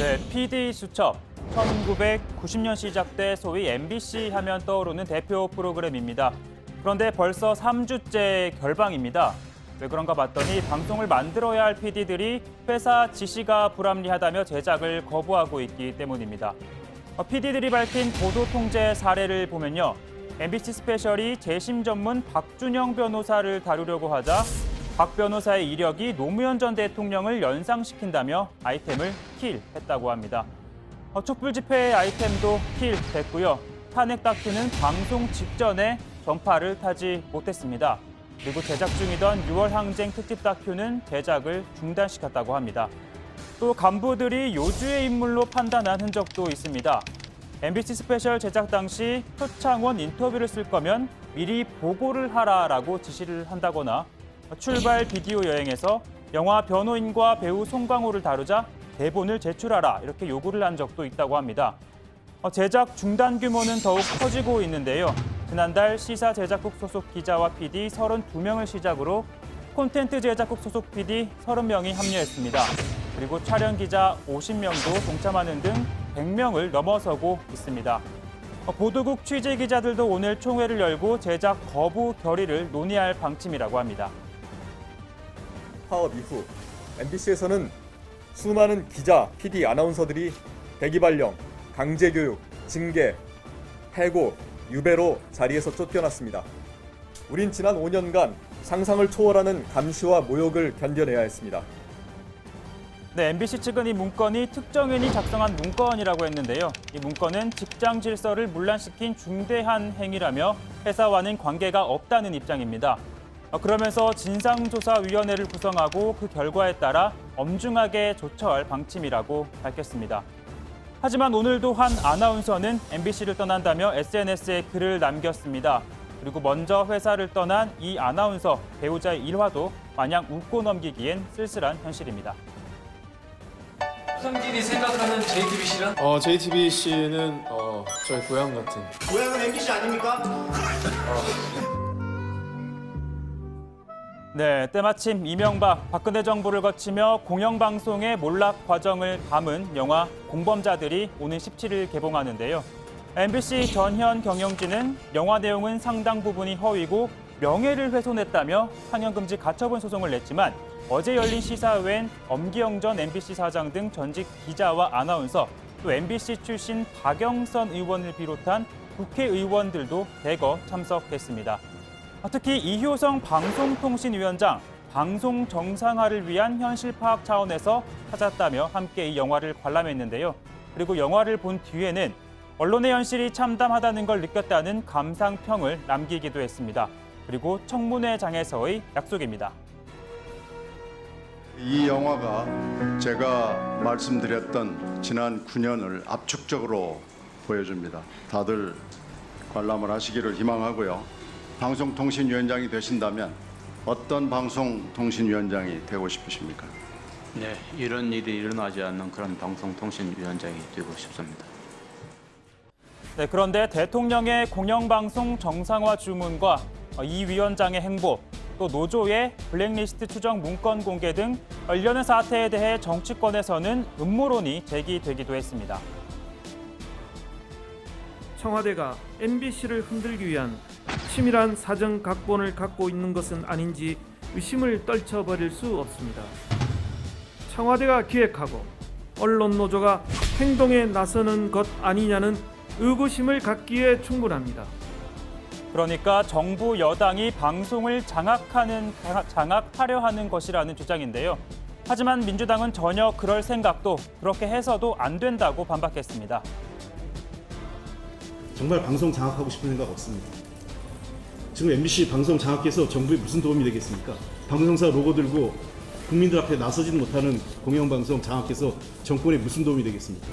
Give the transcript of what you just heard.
네, PD 수첩. 1990년 시작돼 소위 MBC 하면 떠오르는 대표 프로그램입니다. 그런데 벌써 3주째 결방입니다. 왜 그런가 봤더니 방송을 만들어야 할 PD들이 회사 지시가 불합리하다며 제작을 거부하고 있기 때문입니다. PD들이 밝힌 보도 통제 사례를 보면요. MBC 스페셜이 재심 전문 박준영 변호사를 다루려고 하자 박 변호사의 이력이 노무현 전 대통령을 연상시킨다며 아이템을 킬했다고 합니다. 촛불 집회의 아이템도 킬됐고요. 탄핵 다큐는 방송 직전에 전파를 타지 못했습니다. 그리고 제작 중이던 6월 항쟁 특집 다큐는 제작을 중단시켰다고 합니다. 또 간부들이 요주의 인물로 판단한 흔적도 있습니다. MBC 스페셜 제작 당시 표창원 인터뷰를 쓸 거면 미리 보고를 하라라고 지시를 한다거나 출발 비디오 여행에서 영화 변호인과 배우 송강호를 다루자 대본을 제출하라 이렇게 요구를 한 적도 있다고 합니다. 제작 중단 규모는 더욱 커지고 있는데요. 지난달 시사 제작국 소속 기자와 PD 32명을 시작으로 콘텐츠 제작국 소속 PD 30명이 합류했습니다. 그리고 촬영 기자 50명도 동참하는 등 100명을 넘어서고 있습니다. 보도국 취재 기자들도 오늘 총회를 열고 제작 거부 결의를 논의할 방침이라고 합니다. 파업 이후 MBC에서는 수많은 기자, PD, 아나운서들이 대기발령, 강제교육, 징계, 해고, 유배로 자리에서 쫓겨났습니다. 우린 지난 5년간 상상을 초월하는 감시와 모욕을 견뎌내야 했습니다. 네, MBC 측은 이 문건이 특정인이 작성한 문건이라고 했는데요. 이 문건은 직장 질서를 문란시킨 중대한 행위라며 회사와는 관계가 없다는 입장입니다. 그러면서 진상조사위원회를 구성하고 그 결과에 따라 엄중하게 조처할 방침이라고 밝혔습니다. 하지만 오늘도 한 아나운서는 MBC를 떠난다며 SNS에 글을 남겼습니다. 그리고 먼저 회사를 떠난 이 아나운서 배우자의 일화도 마냥 웃고 넘기기엔 쓸쓸한 현실입니다. 상진이 생각하는 JTBC란? JTBC는 저희 고향 같은. 고향은 MBC 아닙니까? 네, 때마침 이명박, 박근혜 정부를 거치며 공영방송의 몰락 과정을 담은 영화 공범자들이 오는 17일 개봉하는데요. MBC 전현 경영진은 영화 내용은 상당 부분이 허위고 명예를 훼손했다며 상영금지 가처분 소송을 냈지만 어제 열린 시사회엔 엄기영 전 MBC 사장 등 전직 기자와 아나운서, 또 MBC 출신 박영선 의원을 비롯한 국회의원들도 대거 참석했습니다. 특히 이효성 방송통신위원장, 방송 정상화를 위한 현실 파악 차원에서 찾았다며 함께 이 영화를 관람했는데요. 그리고 영화를 본 뒤에는 언론의 현실이 참담하다는 걸 느꼈다는 감상평을 남기기도 했습니다. 그리고 청문회장에서의 약속입니다. 이 영화가 제가 말씀드렸던 지난 9년을 압축적으로 보여줍니다. 다들 관람을 하시기를 희망하고요. 방송통신위원장이 되신다면 어떤 방송통신위원장이 되고 싶으십니까? 네, 이런 일이 일어나지 않는 그런 방송통신위원장이 되고 싶습니다. 네, 그런데 대통령의 공영방송 정상화 주문과 이 위원장의 행보, 또 노조의 블랙리스트 추정 문건 공개 등 일련의 사태에 대해 정치권에서는 음모론이 제기되기도 했습니다. 청와대가 MBC를 흔들기 위한 치밀한 사정 각본을 갖고 있는 것은 아닌지 의심을 떨쳐버릴 수 없습니다. 청와대가 기획하고 언론 노조가 행동에 나서는 것 아니냐는 의구심을 갖기에 충분합니다. 그러니까 정부 여당이 방송을 장악하려 하는 것이라는 주장인데요. 하지만 민주당은 전혀 그럴 생각도 그렇게 해서도 안 된다고 반박했습니다. 정말 방송 장악하고 싶은 생각 없습니다. 지금 MBC 방송 장악해서 정부에 무슨 도움이 되겠습니까? 방송사 로고 들고 국민들 앞에 나서지는 못하는 공영방송 장악해서 정권에 무슨 도움이 되겠습니까?